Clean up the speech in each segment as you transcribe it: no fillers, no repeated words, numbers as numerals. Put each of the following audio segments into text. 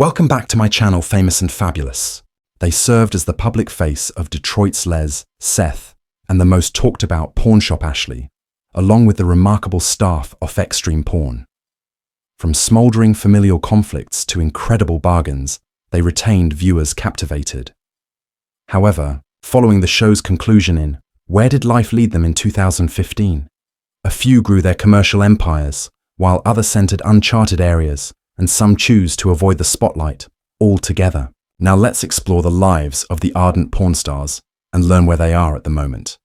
Welcome back to my channel, Famous and Fabulous. They served as the public face of Detroit's Les, Seth, and the most talked about pawn shop Ashley, along with the remarkable staff of Extreme Pawn. From smouldering familial conflicts to incredible bargains, they retained viewers captivated. However, following the show's conclusion in Where Did Life Lead Them in 2015? A few grew their commercial empires, while others centered uncharted areas, and some choose to avoid the spotlight altogether. Now let's explore the lives of the ardent pawn stars and learn where they are at the moment.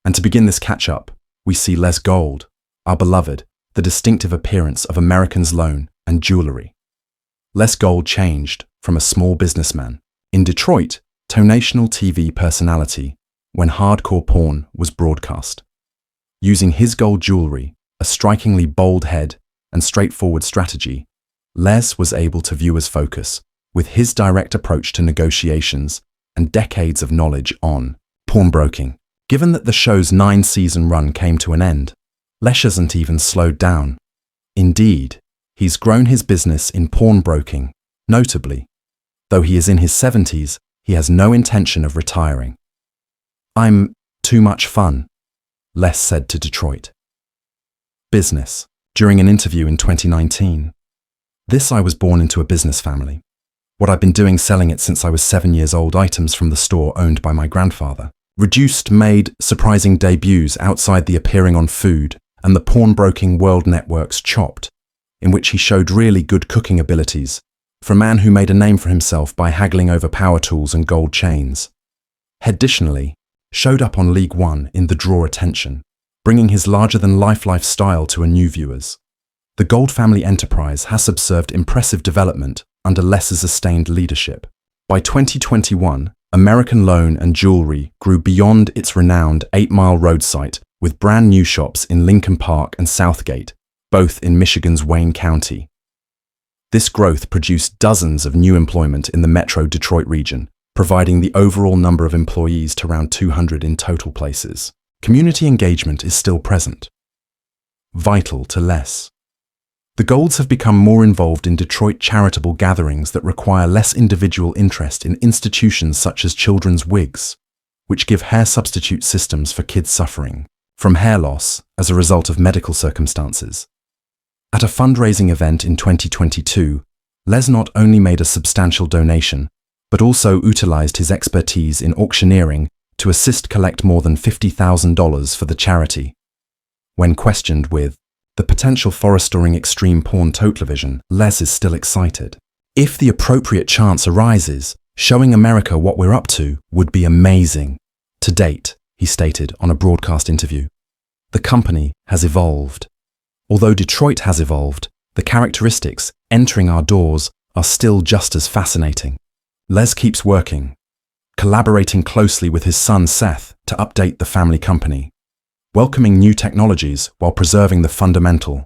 And to begin this catch-up, we see Les Gold, our beloved, the distinctive appearance of American's loan and jewelry. Les Gold changed from a small businessman in Detroit to national TV personality when hardcore pawn was broadcast. Using his gold jewelry, a strikingly bold head, and straightforward strategy, Les was able to viewers focus with his direct approach to negotiations and decades of knowledge on pawnbroking. Given that the show's 9-season run came to an end, Les hasn't even slowed down. Indeed, he's grown his business in pawnbroking, notably. Though he is in his 70s, he has no intention of retiring. "I'm too much fun," Les said to Detroit Business during an interview in 2019. "I was born into a business family. What I've been doing selling it since I was 7 years old, items from the store owned by my grandfather. Reduced made surprising debuts outside the appearing on Food and the pawnbroking world network's Chopped, in which he showed really good cooking abilities for a man who made a name for himself by haggling over power tools and gold chains. Additionally, showed up on League One in the Draw Attention, bringing his larger-than-life lifestyle to a new viewers. The Gold family enterprise has observed impressive development under Les's sustained leadership. By 2021, American Loan and Jewelry grew beyond its renowned 8-mile road site with brand new shops in Lincoln Park and Southgate, both in Michigan's Wayne County. This growth produced dozens of new employment in the metro Detroit region, providing the overall number of employees to around 200 in total places. Community engagement is still present, vital to Les. The Golds have become more involved in Detroit charitable gatherings that require less individual interest in institutions such as Children's Wigs, which give hair substitute systems for kids suffering from hair loss as a result of medical circumstances. At a fundraising event in 2022, Les not only made a substantial donation, but also utilized his expertise in auctioneering to assist collect more than $50,000 for the charity. When questioned with the potential for restoring Extreme Pawn television, Les is still excited. "If the appropriate chance arises, showing America what we're up to would be amazing. To date," he stated on a broadcast interview, "the company has evolved. Although Detroit has evolved, the characteristics entering our doors are still just as fascinating." Les keeps working, collaborating closely with his son Seth to update the family company, welcoming new technologies while preserving the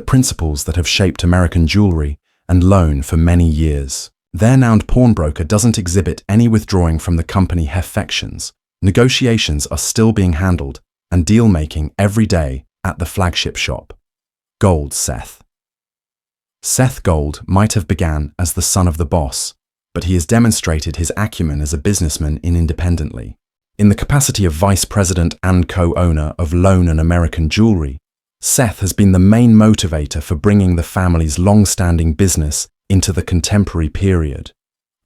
principles that have shaped American jewelry and loan for many years. Their renowned pawnbroker doesn't exhibit any withdrawing from the company affections. Negotiations are still being handled and deal-making every day at the flagship shop. Gold Seth. Seth Gold might have began as the son of the boss, but he has demonstrated his acumen as a businessman independently. In the capacity of vice president and co-owner of Loan and American Jewelry, Seth has been the main motivator for bringing the family's long-standing business into the contemporary period.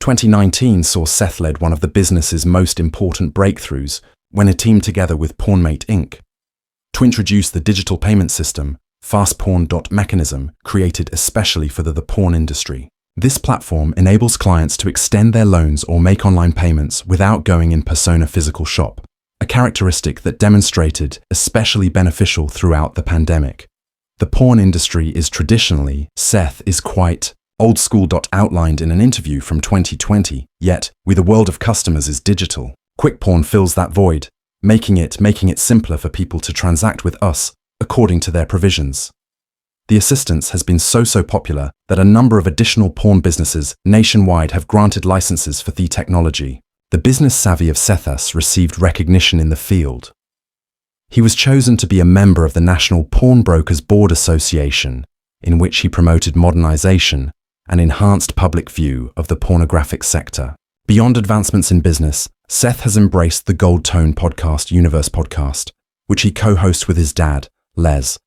2019 saw Seth led one of the business's most important breakthroughs when it teamed together with Pawnmate Inc. to introduce the digital payment system, FastPawn mechanism, created especially for the pawn industry. This platform enables clients to extend their loans or make online payments without going in persona physical shop, a characteristic that demonstrated especially beneficial throughout the pandemic. The pawn industry is traditionally, Seth is quite old school. Outlined in an interview from 2020, yet, with a world of customers is digital. Quick Pawn fills that void, making it simpler for people to transact with us according to their provisions. The assistance has been so popular that a number of additional pawn businesses nationwide have granted licenses for the technology. The business savvy of Seth has received recognition in the field. He was chosen to be a member of the National Pawnbrokers Board Association, in which he promoted modernization an enhanced public view of the pornographic sector. Beyond advancements in business, Seth has embraced the Gold Tone podcast, Universe podcast, which he co-hosts with his dad, Les.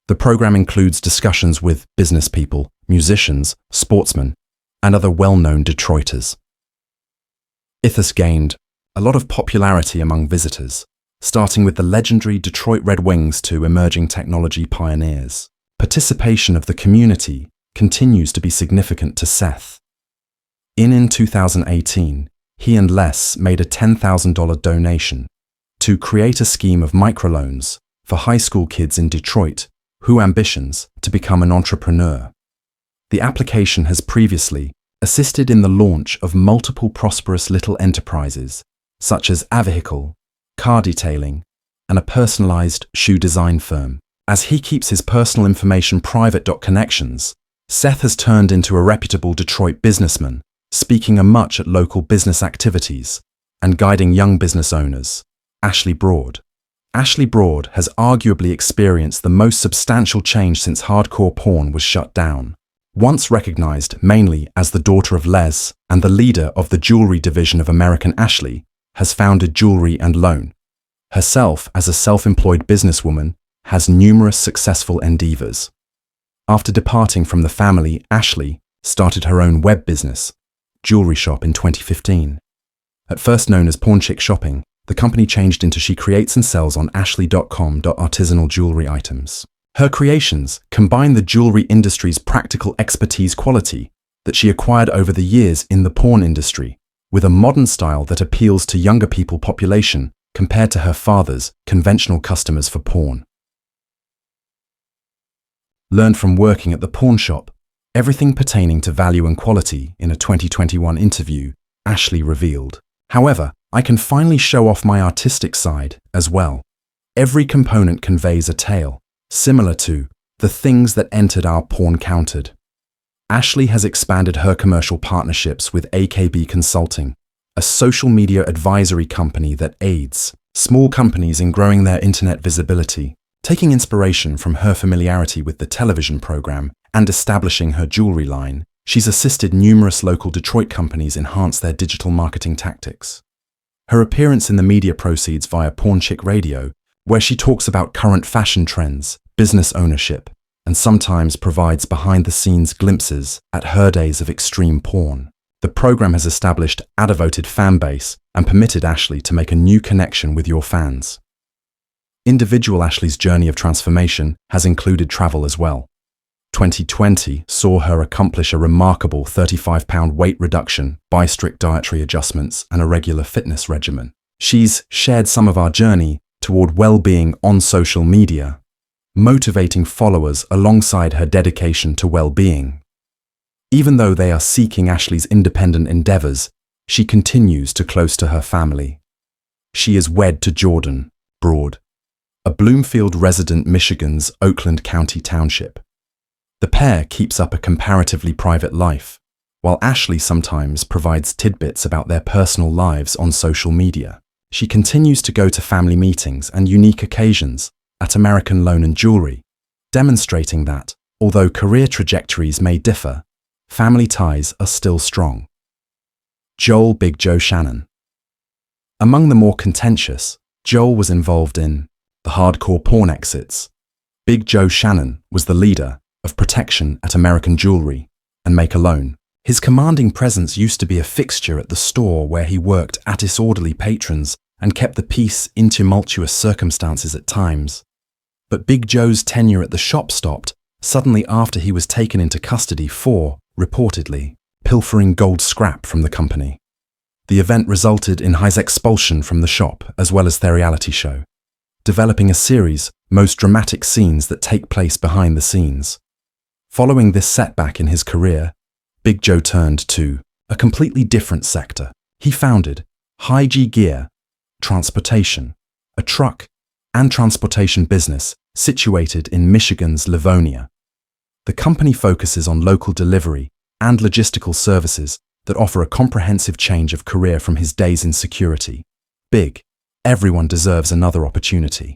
The program includes discussions with business people, musicians, sportsmen, and other well-known Detroiters. Ithus gained a lot of popularity among visitors, starting with the legendary Detroit Red Wings to emerging technology pioneers. Participation of the community continues to be significant to Seth. In 2018, he and Les made a $10,000 donation to create a scheme of microloans for high school kids in Detroit who ambitions to become an entrepreneur. The application has previously assisted in the launch of multiple prosperous little enterprises, such as a vehicle, car detailing, and a personalized shoe design firm. As he keeps his personal information private. Connections, Seth has turned into a reputable Detroit businessman, speaking much at local business activities and guiding young business owners. Ashley Broad. Ashley Broad has arguably experienced the most substantial change since hardcore porn was shut down. Once recognized mainly as the daughter of Les and the leader of the jewelry division of American Ashley, has founded Jewelry and Loan. Herself as a self-employed businesswoman, has numerous successful endeavors. After departing from the family, Ashley started her own web business, Jewelry Shop, in 2015. At first known as Pawn Chick Shopping, the company changed into She Creates and Sells on ashley.com. Artisanal jewelry items. Her creations combine the jewelry industry's practical expertise quality that she acquired over the years in the porn industry, with a modern style that appeals to younger people population compared to her father's conventional customers for porn. Learned from working at the pawn shop everything pertaining to value and quality in a 2021 interview, Ashley revealed. However, I can finally show off my artistic side as well. Every component conveys a tale, similar to the things that entered our porn counted. Ashley has expanded her commercial partnerships with AKB Consulting, a social media advisory company that aids small companies in growing their internet visibility. Taking inspiration from her familiarity with the television program and establishing her jewelry line, she's assisted numerous local Detroit companies enhance their digital marketing tactics. Her appearance in the media proceeds via Pawn Chick Radio, where she talks about current fashion trends, business ownership, and sometimes provides behind-the-scenes glimpses at her days of extreme porn. The program has established a devoted fan base and permitted Ashley to make a new connection with your fans. Individual Ashley's journey of transformation has included travel as well. 2020 saw her accomplish a remarkable 35-pound weight reduction by strict dietary adjustments and a regular fitness regimen. She's shared some of our journey toward well-being on social media, motivating followers alongside her dedication to well-being. Even though they are seeking Ashley's independent endeavors, she continues to close to her family. She is wed to Jordan Broad, a Bloomfield resident, Michigan's Oakland County Township. The pair keeps up a comparatively private life, while Ashley sometimes provides tidbits about their personal lives on social media. She continues to go to family meetings and unique occasions at American Loan and Jewelry, demonstrating that, although career trajectories may differ, family ties are still strong. Joel Big Joe Shannon. Among the more contentious, Joel was involved in the hardcore porn exits. Big Joe Shannon was the leader of protection at American Jewelry and Make a Loan. His commanding presence used to be a fixture at the store where he worked at disorderly patrons and kept the peace in tumultuous circumstances at times. But Big Joe's tenure at the shop stopped suddenly after he was taken into custody for, reportedly, pilfering gold scrap from the company. The event resulted in his expulsion from the shop as well as their reality show, developing a series most dramatic scenes that take place behind the scenes. Following this setback in his career, Big Joe turned to a completely different sector. He founded High G Gear Transportation, a truck and transportation business situated in Michigan's Livonia. The company focuses on local delivery and logistical services that offer a comprehensive change of career from his days in security. Big, everyone deserves another opportunity,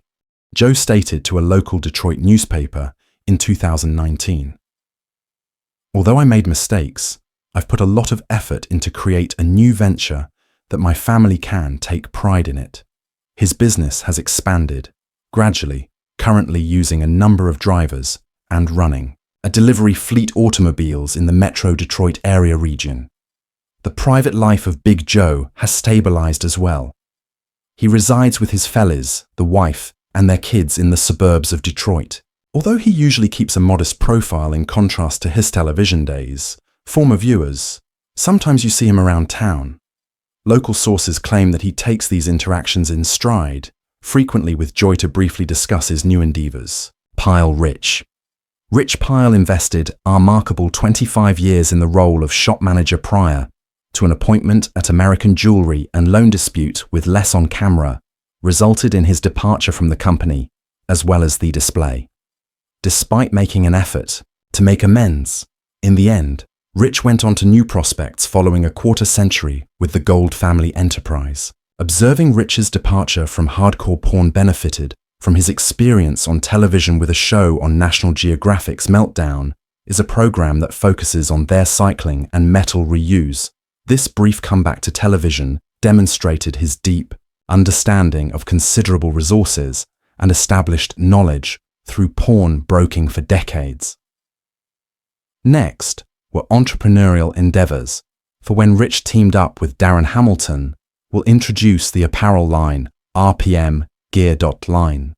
Joe stated to a local Detroit newspaper in 2019. Although I made mistakes, I've put a lot of effort into create a new venture that my family can take pride in it. His business has expanded, gradually, currently using a number of drivers and running a delivery fleet automobiles in the Metro Detroit area region. The private life of Big Joe has stabilized as well. He resides with his fellas, the wife, and their kids in the suburbs of Detroit. Although he usually keeps a modest profile in contrast to his television days, former viewers, sometimes you see him around town. Local sources claim that he takes these interactions in stride, frequently with joy to briefly discuss his new endeavors. Pyle Rich. Rich Pyle invested a remarkable 25 years in the role of shop manager prior to an appointment at American Jewelry, and loan dispute with less on camera resulted in his departure from the company, as well as the display. Despite making an effort to make amends, in the end, Rich went on to new prospects following a quarter-century with the Gold family enterprise. Observing Rich's departure from hardcore porn benefited from his experience on television with a show on National Geographic's Meltdown is a program that focuses on their cycling and metal reuse. This brief comeback to television demonstrated his deep understanding of considerable resources and established knowledge through porn broking for decades. Next were entrepreneurial endeavors, for when Rich teamed up with Darren Hamilton, will introduce the apparel line RPM Gear. Line.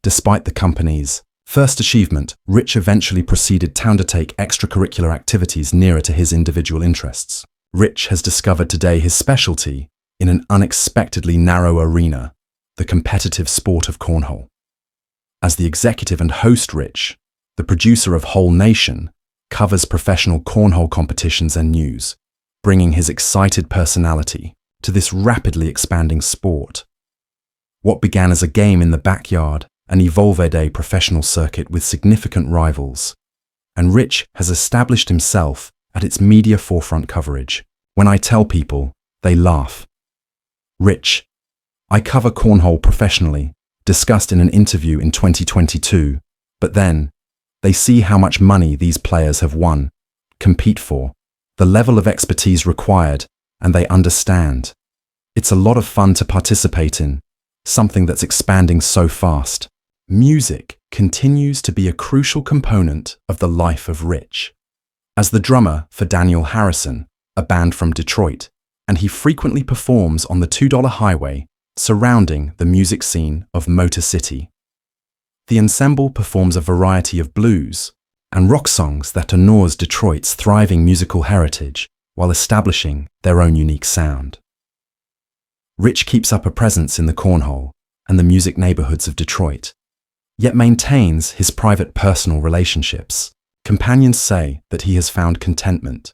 Despite the company's first achievement, Rich eventually proceeded to undertake extracurricular activities nearer to his individual interests. Rich has discovered today his specialty in an unexpectedly narrow arena, the competitive sport of cornhole. As the executive and host, Rich, the producer of Whole Nation, covers professional cornhole competitions and news, bringing his excited personality to this rapidly expanding sport. What began as a game in the backyard and evolved a professional circuit with significant rivals, and Rich has established himself at its media forefront coverage. When I tell people, they laugh. Rich, I cover cornhole professionally, discussed in an interview in 2022, but then they see how much money these players have won, compete for, the level of expertise required, and they understand. It's a lot of fun to participate in, something that's expanding so fast. Music continues to be a crucial component of the life of Rich. As the drummer for Daniel Harrison, a band from Detroit, and he frequently performs on the $2 highway surrounding the music scene of Motor City. The ensemble performs a variety of blues and rock songs that honor Detroit's thriving musical heritage while establishing their own unique sound. Rich keeps up a presence in the cornhole and the music neighborhoods of Detroit, yet maintains his private personal relationships. Companions say that he has found contentment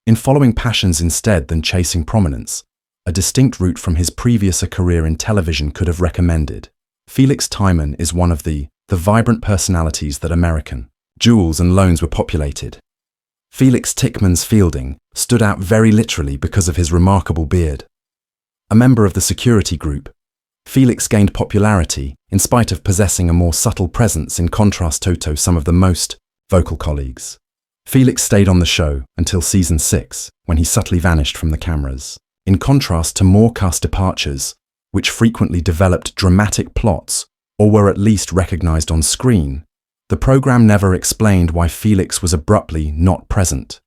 in following passions instead than chasing prominence, a distinct route from his previous career in television could have recommended. Felix Thyimman is one of the vibrant personalities that American jewels and loans were populated. Felix Thyimman's fielding stood out very literally because of his remarkable beard. A member of the security group, Felix gained popularity in spite of possessing a more subtle presence in contrast to some of the most vocal colleagues. Felix stayed on the show until season 6, when he subtly vanished from the cameras. In contrast to more cast departures, which frequently developed dramatic plots or were at least recognized on screen, the program never explained why Felix was abruptly not present.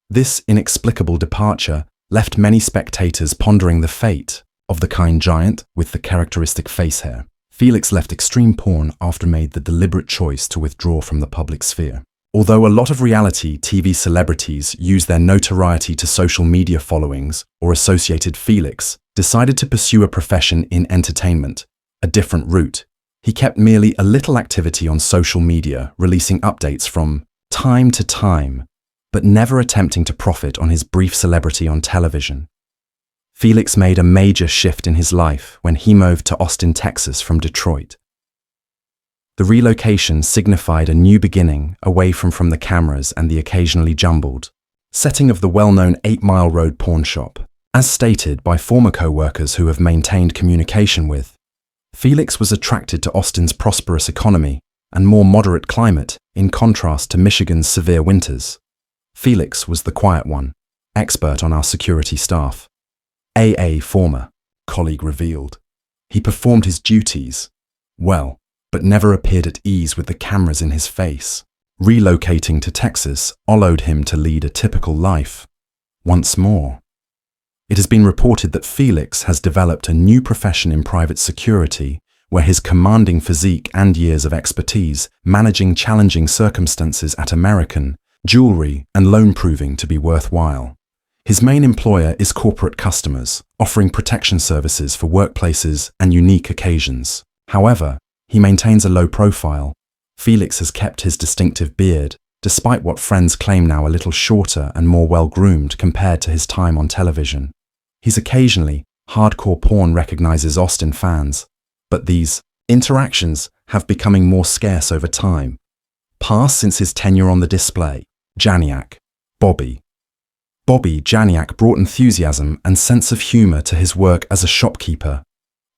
This inexplicable departure left many spectators pondering the fate of the kind giant with the characteristic face hair. Felix left extreme porn after made the deliberate choice to withdraw from the public sphere. Although a lot of reality TV celebrities use their notoriety to social media followings or associated, Felix decided to pursue a profession in entertainment, a different route. He kept merely a little activity on social media, releasing updates from time to time, but never attempting to profit on his brief celebrity on television. Felix made a major shift in his life when he moved to Austin, Texas from Detroit. The relocation signified a new beginning away from the cameras and the occasionally jumbled setting of the well-known 8 Mile Road pawn shop. As stated by former co-workers who have maintained communication with, Felix was attracted to Austin's prosperous economy and more moderate climate in contrast to Michigan's severe winters. Felix was the quiet one, expert on our security staff. A former colleague revealed. He performed his duties well, but never appeared at ease with the cameras in his face. Relocating to Texas allowed him to lead a typical life. Once more, it has been reported that Felix has developed a new profession in private security, where his commanding physique and years of expertise managing challenging circumstances at American jewelry and loan proving to be worthwhile. His main employer is corporate customers, offering protection services for workplaces and unique occasions. However, he maintains a low profile. Felix has kept his distinctive beard, despite what friends claim now a little shorter and more well-groomed compared to his time on television. He's occasionally hardcore porn recognizes Austin fans, but these interactions have becoming more scarce over time. Passed since his tenure on the display. Janiac. Bobby Janiac brought enthusiasm and sense of humor to his work as a shopkeeper,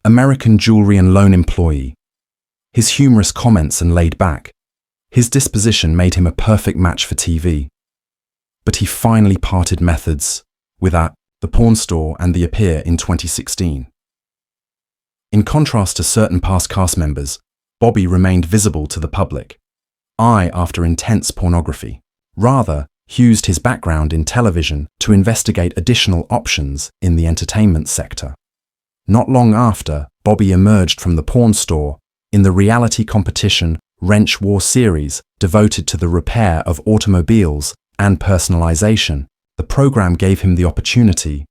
American jewelry and loan employee. His humorous comments and laid back, his disposition made him a perfect match for TV. But he finally parted methods with the Pawn Store and The Appear in 2016. In contrast to certain past cast members, Bobby remained visible to the public. After intense pornography. Rather, used his background in television to investigate additional options in the entertainment sector. Not long after, Bobby emerged from the Pawn Store in the reality competition Wrench War series devoted to the repair of automobiles and personalization. The program gave him the opportunity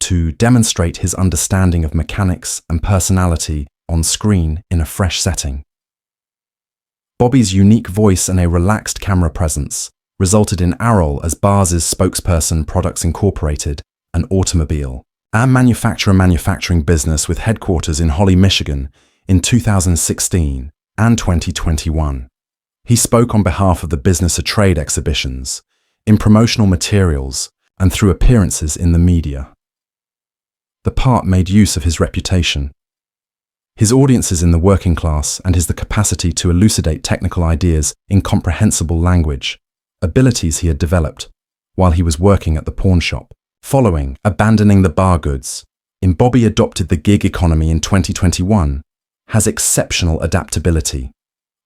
to demonstrate his understanding of mechanics and personality on screen in a fresh setting. Bobby's unique voice and a relaxed camera presence resulted in Arroll as Bars's spokesperson. Products Incorporated, an automobile and manufacturing business with headquarters in Holly, Michigan, in 2016 and 2021. He spoke on behalf of the business at trade exhibitions, in promotional materials, and through appearances in the media. The part made use of his reputation, his audiences in the working class, and the capacity to elucidate technical ideas in comprehensible language, abilities he had developed while he was working at the pawn shop. Following abandoning the bar goods, Bobby adopted the gig economy in 2021, has exceptional adaptability.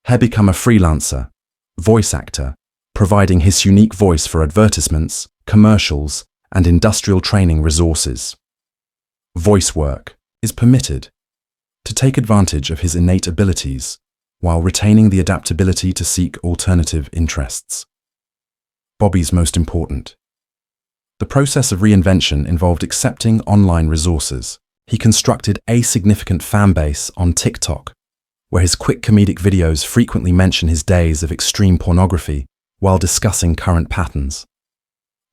He become a freelancer, voice actor, providing his unique voice for advertisements, commercials, and industrial training resources. Voice work is permitted to take advantage of his innate abilities while retaining the adaptability to seek alternative interests. Bobby's most important. The process of reinvention involved accepting online resources. He constructed a significant fan base on TikTok, where his quick comedic videos frequently mention his days of extreme pornography while discussing current patterns.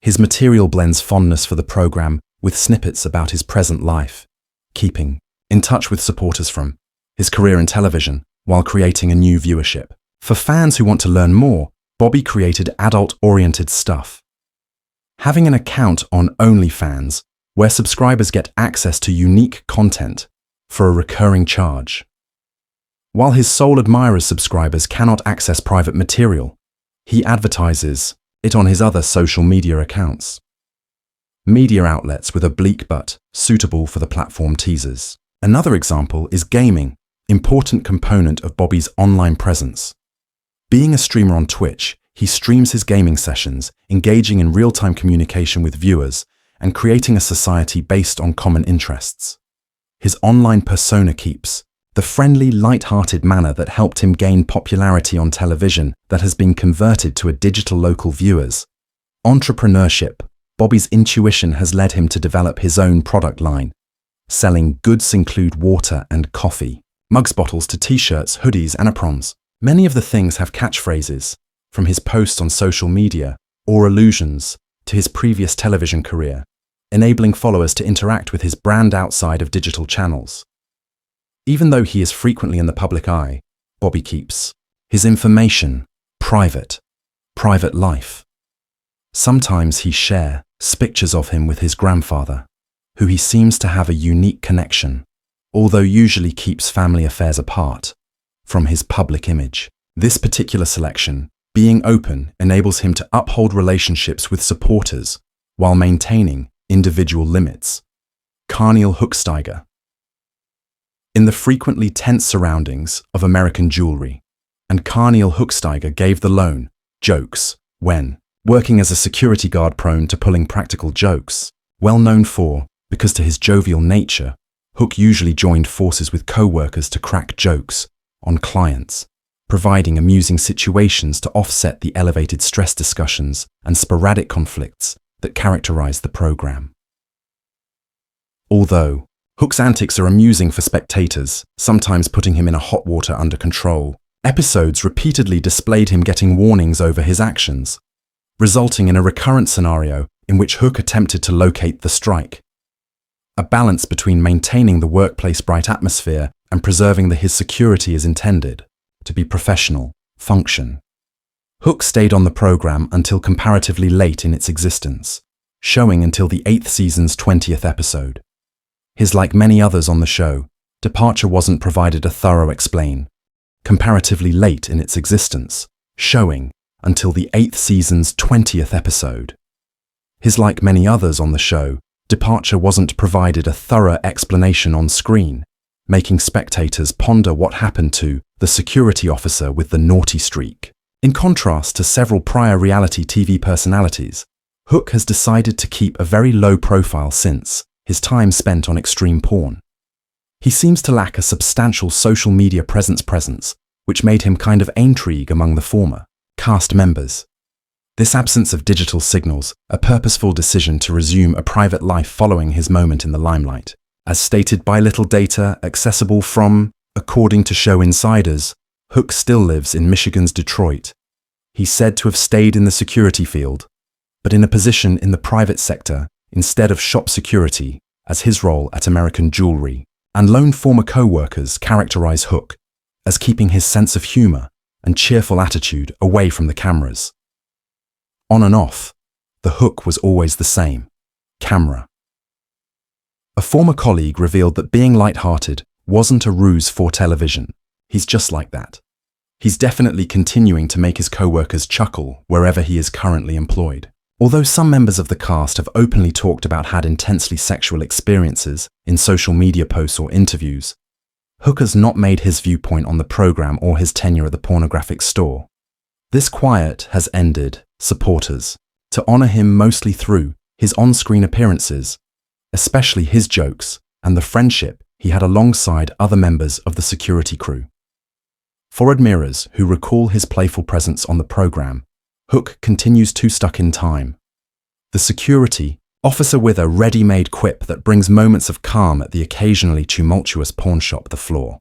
His material blends fondness for the program with snippets about his present life, keeping in touch with supporters from his career in television while creating a new viewership. For fans who want to learn more, Bobby created adult-oriented stuff. Having an account on OnlyFans, where subscribers get access to unique content for a recurring charge. While his sole admirers' subscribers cannot access private material, he advertises it on his other social media accounts. Media outlets with oblique but suitable for the platform teasers. Another example is gaming, important component of Bobby's online presence. Being a streamer on Twitch, he streams his gaming sessions, engaging in real-time communication with viewers and creating a society based on common interests. His online persona keeps the friendly, light-hearted manner that helped him gain popularity on television that has been converted to a digital local viewers. Entrepreneurship. Bobby's intuition has led him to develop his own product line. Selling goods include water and coffee, mugs, bottles to t-shirts, hoodies, and aprons. Many of the things have catchphrases, from his posts on social media or allusions to his previous television career, enabling followers to interact with his brand outside of digital channels. Even though he is frequently in the public eye, Bobby keeps his information private life. Sometimes he shares pictures of him with his grandfather, who he seems to have a unique connection, although usually keeps family affairs apart from his public image. This particular selection Being open enables him to uphold relationships with supporters while maintaining individual limits. Carneal Hooksteiger. In the frequently tense surroundings of American jewelry, and Carneal Hooksteiger gave the lone jokes when working as a security guard prone to pulling practical jokes. Well known for, because to his jovial nature, Hook usually joined forces with co-workers to crack jokes on clients, providing amusing situations to offset the elevated stress discussions and sporadic conflicts that characterize the program. Although Hook's antics are amusing for spectators, sometimes putting him in a hot water under control, episodes repeatedly displayed him getting warnings over his actions, resulting in a recurrent scenario in which Hook attempted to locate the strike. A balance between maintaining the workplace bright atmosphere and preserving his security is intended to be professional function. Hook stayed on the program until comparatively late in its existence, showing until the 8th season's 20th episode. His, like many others on the show, departure wasn't provided a thorough explain. Comparatively late in its existence, showing until the 8th season's 20th episode. His, like many others on the show, departure wasn't provided a thorough explanation on screen, making spectators ponder what happened to the security officer with the naughty streak. In contrast to several prior reality TV personalities, Hook has decided to keep a very low profile since his time spent on extreme porn. He seems to lack a substantial social media presence, which made him kind of intrigue among the former cast members. This absence of digital signals a purposeful decision to resume a private life following his moment in the limelight. As stated by little data accessible from, according to show insiders, Hook still lives in Michigan's Detroit. He's said to have stayed in the security field, but in a position in the private sector instead of shop security, as his role at American Jewelry, and lone former co-workers characterize Hook as keeping his sense of humor and cheerful attitude away from the cameras. On and off, the Hook was always the same: camera. A former colleague revealed that being lighthearted wasn't a ruse for television. He's just like that. He's definitely continuing to make his co-workers chuckle wherever he is currently employed. Although some members of the cast have openly talked about had intensely sexual experiences in social media posts or interviews, Hook has not made his viewpoint on the program or his tenure at the pornographic store. This quiet has ended supporters to honor him mostly through his on-screen appearances, especially his jokes and the friendship he had alongside other members of the security crew. For admirers who recall his playful presence on the program, Hook continues to stuck in time. The security officer with a ready-made quip that brings moments of calm at the occasionally tumultuous pawn shop the floor.